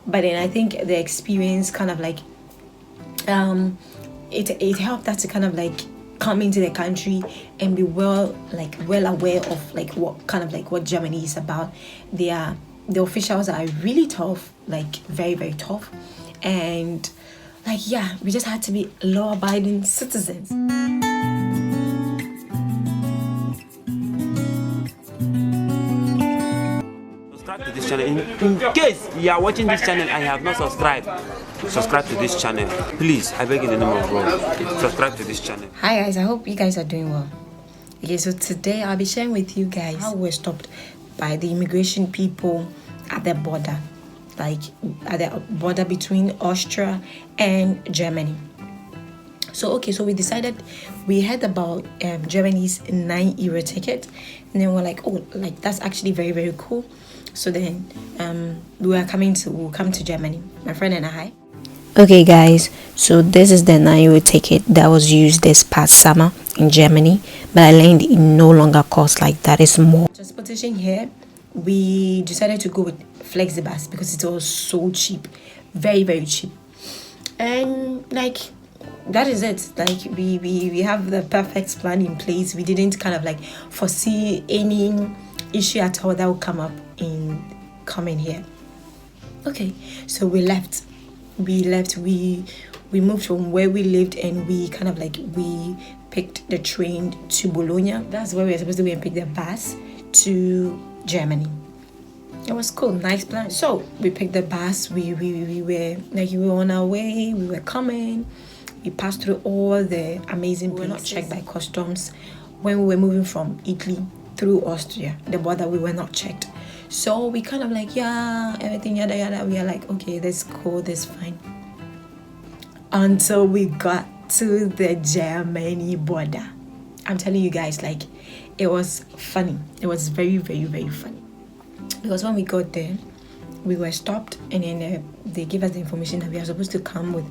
But then I think the experience kind of like it helped us to kind of like come into the country and be well aware of like what Germany is about. The officials are really tough, like very, very tough, and like we just had to be law-abiding citizens. Subscribe to this channel. In case you are watching this channel and you have not subscribed, subscribe to this channel. Please, I beg in the name of God, subscribe to this channel. Hi guys, I hope you guys are doing well. Okay, so today I'll be sharing with you guys how we're stopped by the immigration people at the border, like at the border between Austria and Germany. So we decided, we heard about Germany's 9 euro ticket, and then we're like, oh, like that's actually very, very cool. So then we'll come to Germany, my friend and I. Okay guys, so this is the 9 euro ticket that was used this past summer in Germany, but I learned it no longer costs like that. Is more transportation here. We decided to go with Flexibus because it was so cheap, very, very cheap, and like that is it. Like we have the perfect plan in place. We didn't kind of like foresee any issue at all that would come up in coming here. Okay, so we moved from where we lived, and we kind of like we picked the train to Bologna. That's where we were supposed to go and pick the bus to Germany. It was cool, nice plan. So we picked the bus. We were on our way. We were coming. We passed through all the amazing places. We were not checked by customs when we were moving from Italy through Austria. The border, we were not checked. So we kind of like, everything yada yada. We are like, okay, that's cool, that's fine. Until we got to the Germany border. I'm telling you guys, like, it was funny. It was very, very, very funny. Because when we got there, we were stopped, and then they gave us the information that we are supposed to come with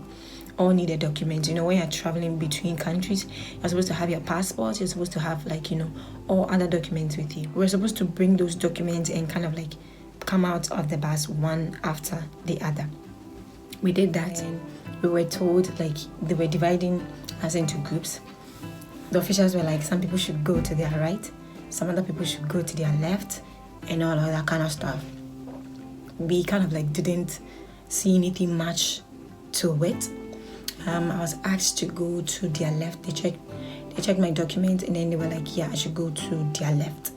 all needed documents. You know, when you're traveling between countries, you're supposed to have your passport, you're supposed to have like, you know, all other documents with you. We're supposed to bring those documents and kind of like come out of the bus one after the other. We did that, and we were told like they were dividing us into groups. The officials were like, some people should go to their right, some other people should go to their left, and all of that kind of stuff. We kind of like didn't see anything much to it. I was asked to go to their left. They checked my documents, and then they were like, I should go to their left.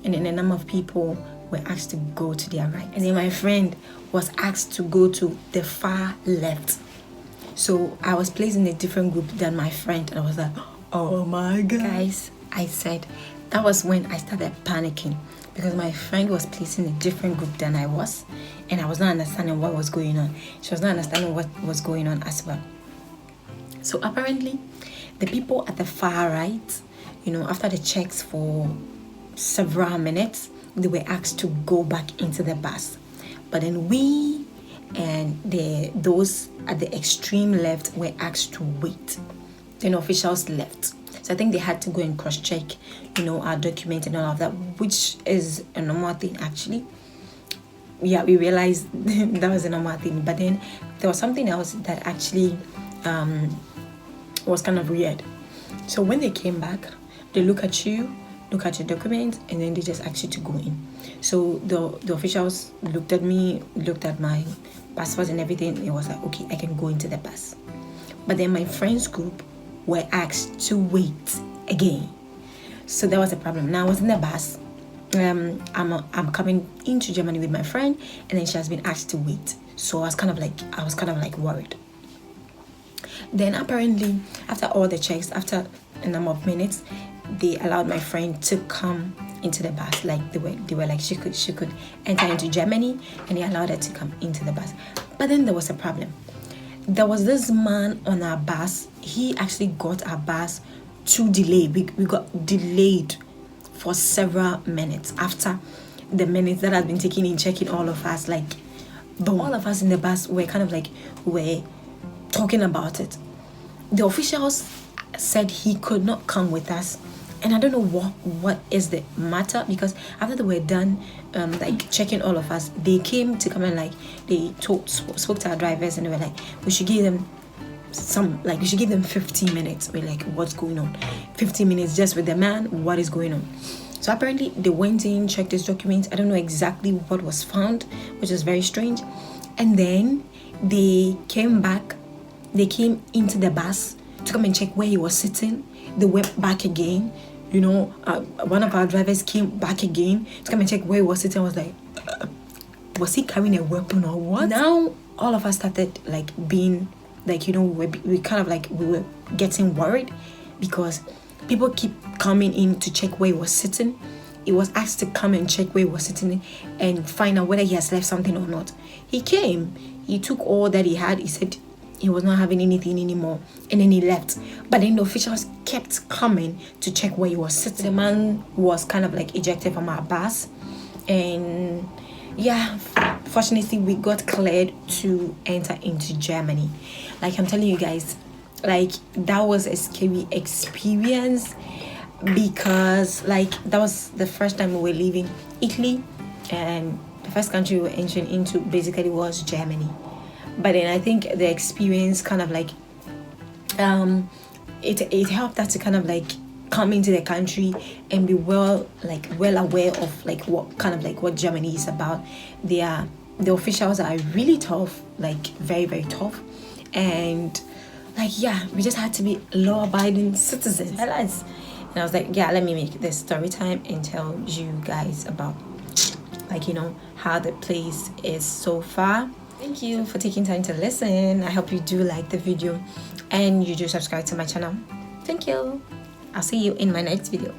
And then a number of people were asked to go to their right. And then my friend was asked to go to the far left. So I was placed in a different group than my friend, and I was like, oh my God. Guys, I said, that was when I started panicking, because my friend was placed in a different group than I was, and I was not understanding what was going on. She was not understanding what was going on as well. So apparently, the people at the far right, you know, after the checks for several minutes, they were asked to go back into the bus. But then we and those at the extreme left were asked to wait. Then officials left. So I think they had to go and cross-check, you know, our documents and all of that, which is a normal thing actually. Yeah, we realized that was a normal thing. But then there was something else that actually was kind of weird. So when they came back, they look at your documents, and then they just ask you to go in. So the officials looked at me, looked at my passport and everything. It was like, okay, I can go into the bus. But then my friends group were asked to wait again. So that was a problem. Now I was in the bus. I'm coming into Germany with my friend, and then she has been asked to wait. So I was kind of like worried. Then apparently, after all the checks, after a number of minutes, they allowed my friend to come into the bus. Like they were like she could enter into Germany, and they allowed her to come into the bus. But then there was a problem. There was this man on our bus. He actually got our bus too delayed. We got delayed for several minutes after the minutes that had been taken in checking all of us. Like, boom. All of us in the bus were kind of like, were talking about it. The officials said he could not come with us And I don't know what is the matter, because after they were done like checking all of us, they came to come and like they spoke to our drivers, and they were like, we should give them 15 minutes. We're like, what's going on? 15 minutes just with the man? What is going on? So apparently they went in, checked his documents. I don't know exactly what was found, which is very strange. And then they came back. They came into the bus to come and check where he was sitting. They went back again. You know, one of our drivers came back again to come and check where he was sitting. I was like, was he carrying a weapon or what? Now all of us started like being like, you know, we kind of like, we were getting worried, because people keep coming in to check where he was sitting. He was asked to come and check where he was sitting and find out whether he has left something or not. He came, he took all that he had. He said he was not having anything anymore, and then he left. But then the officials kept coming to check where he was sitting. The man was kind of like ejected from our bus, and yeah, fortunately we got cleared to enter into Germany. Like I'm telling you guys, like that was a scary experience, because like that was the first time we were leaving Italy, and the first country we were entering into basically was Germany. But then I think the experience kind of like it helped us to kind of like come into the country and be well aware of like what Germany is about. The officials are really tough, like very, very tough, and like yeah, we just had to be law-abiding citizens. And I was like, yeah, let me make this story time and tell you guys about like, you know, how the place is so far. Thank you for taking time to listen. I hope you do like the video and you do subscribe to my channel. Thank you. I'll see you in my next video.